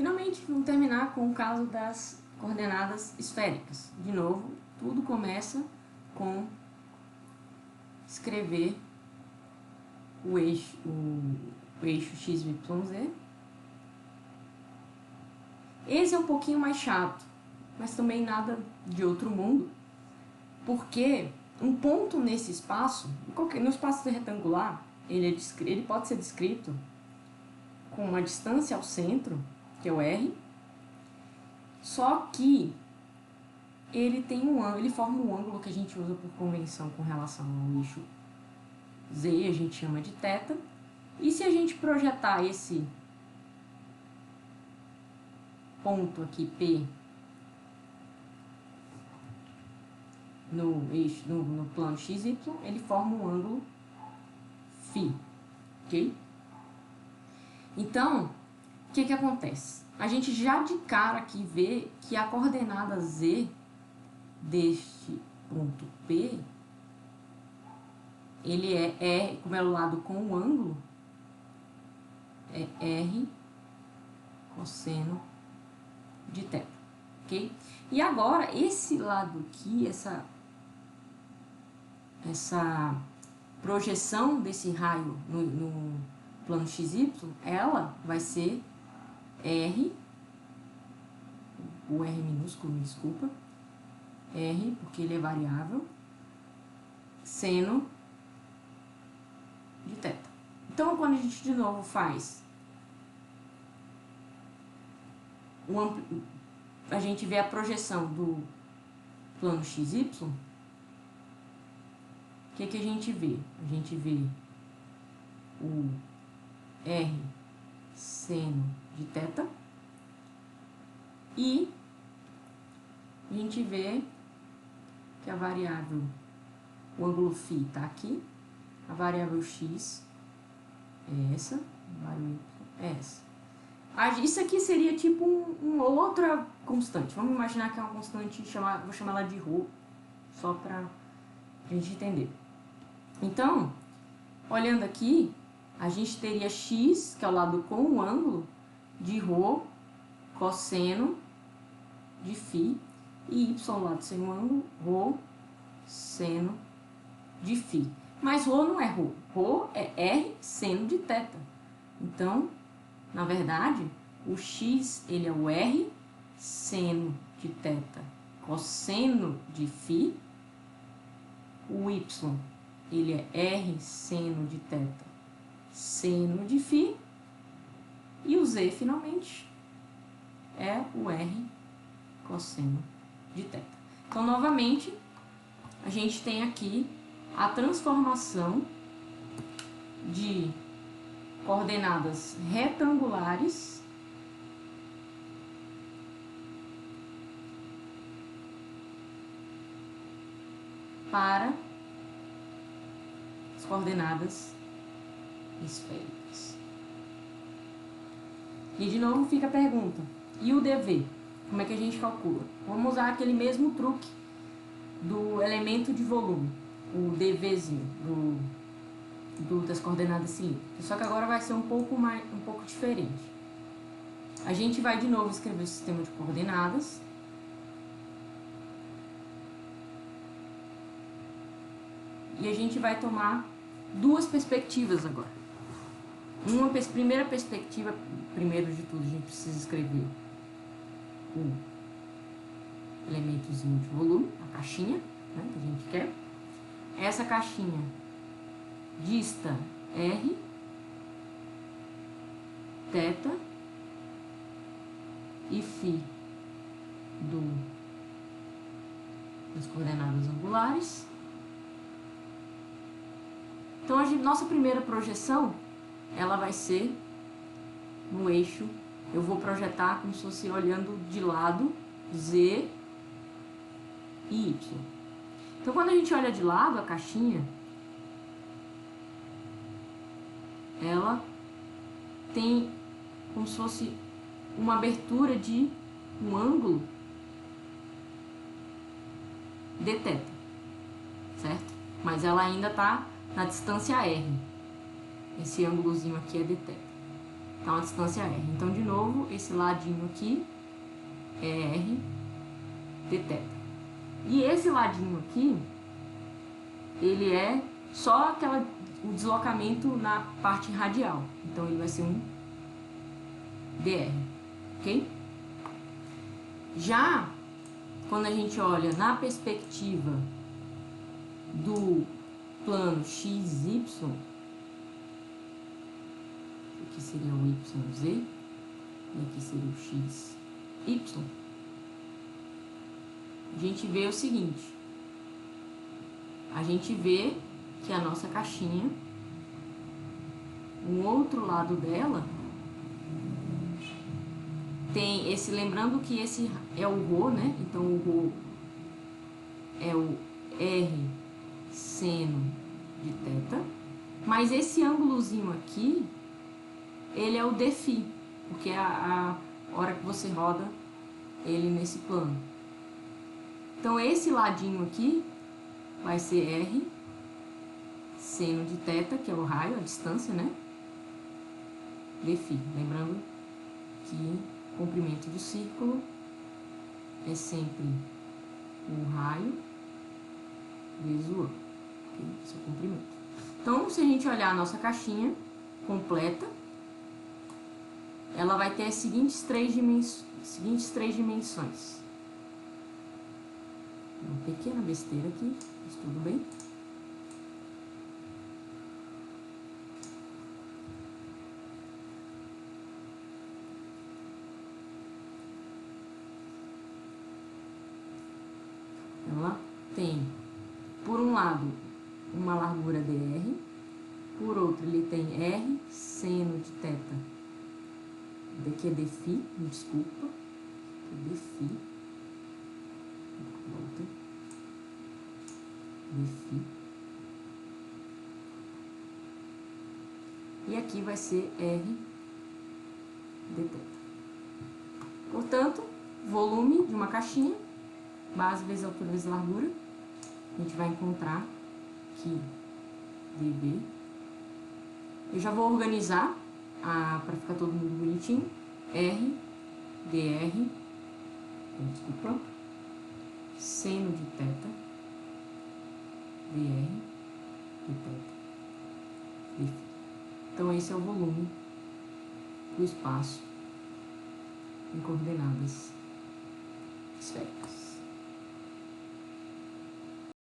Finalmente, vamos terminar com o caso das coordenadas esféricas. De novo, tudo começa com escrever o eixo x, y, z. Esse é um pouquinho mais chato, mas também nada de outro mundo, porque um ponto nesse espaço, no espaço retangular, ele pode ser descrito com uma distância ao centro, que é o R, só que ele tem ele forma um ângulo que a gente usa por convenção com relação ao eixo Z, a gente chama de θ, e se a gente projetar esse ponto aqui, P, no plano XY, ele forma um ângulo φ, ok? Então, o que acontece? A gente já de cara aqui vê que a coordenada Z deste ponto P, ele é como é o lado com o ângulo, é R cosseno de θ, ok? E agora, esse lado aqui, essa projeção desse raio no plano XY, ela vai ser R, o R minúsculo, me desculpa, R, porque ele é variável, seno de θ. Então, quando a gente de novo faz a gente vê a projeção do plano XY, o que a gente vê? A gente vê o R seno de θ e a gente vê que a variável, o ângulo φ está aqui, a variável x é essa, a variável y é essa. Isso aqui seria tipo uma outra constante. Vamos imaginar que é uma constante, vou chamar ela de ρ, só para a gente entender. Então, olhando aqui, a gente teria x, que é o lado com o ângulo, de ρ cosseno de φ, e y, o lado sem o ângulo, ρ seno de φ. Mas ρ não é ρ, ρ é R seno de θ. Então, na verdade, o x ele é o R seno de θ cosseno de φ, o y ele é R seno de θ seno de φ, e o z finalmente é o R cosseno de θ. Então, novamente, a gente tem aqui a transformação de coordenadas retangulares para as coordenadas esféricas. E de novo fica a pergunta, e o dv? Como é que a gente calcula? Vamos usar aquele mesmo truque do elemento de volume, o dvzinho, das coordenadas cilíndricas, só que agora vai ser um pouco diferente. A gente vai de novo escrever o sistema de coordenadas. E a gente vai tomar duas perspectivas agora. Primeira perspectiva, primeiro de tudo, a gente precisa escrever o elementozinho de volume, a caixinha, né, que a gente quer. Essa caixinha dista R, θ e φ das coordenadas angulares. Então, nossa primeira projeção, ela vai ser no eixo, eu vou projetar como se fosse olhando de lado, Z e Y. Então, quando a gente olha de lado, a caixinha, ela tem como se fosse uma abertura de um ângulo dθ, certo? Mas ela ainda está na distância R. Esse ângulozinho aqui é dθ. Tá uma distância R. Então, de novo, esse ladinho aqui é R de θ. E esse ladinho aqui, ele é só o deslocamento na parte radial. Então, ele vai ser um dr, ok? Já quando a gente olha na perspectiva do plano XY, aqui seria o YZ, e aqui seria o XY, a gente vê o seguinte, a gente vê que a nossa caixinha, o outro lado dela, tem esse, lembrando que esse é o ρ, né? Então o ρ é o R seno de θ, mas esse ângulozinho aqui, ele é o dφ, porque é a hora que você roda ele nesse plano. Então esse ladinho aqui vai ser R seno de θ, que é o raio, a distância, né? dφ, lembrando que o comprimento do círculo é sempre o raio vezes o ângulo, okay? Esse é o comprimento. Então, se a gente olhar a nossa caixinha completa, ela vai ter as seguintes três dimensões. Uma pequena besteira aqui, mas tudo bem. Ela tem, por um lado, uma largura dr, por outro ele tem R seno de θ, daqui é dφ, me desculpa, aqui é dφ, volta, dφ, e aqui vai ser R dθ. Portanto, volume de uma caixinha, base vezes altura vezes largura, a gente vai encontrar aqui dB. Eu já vou organizar para ficar todo mundo bonitinho. R, dr, desculpa, seno de θ, dr, dθ, dφ. Então, esse é o volume do espaço em coordenadas esféricas.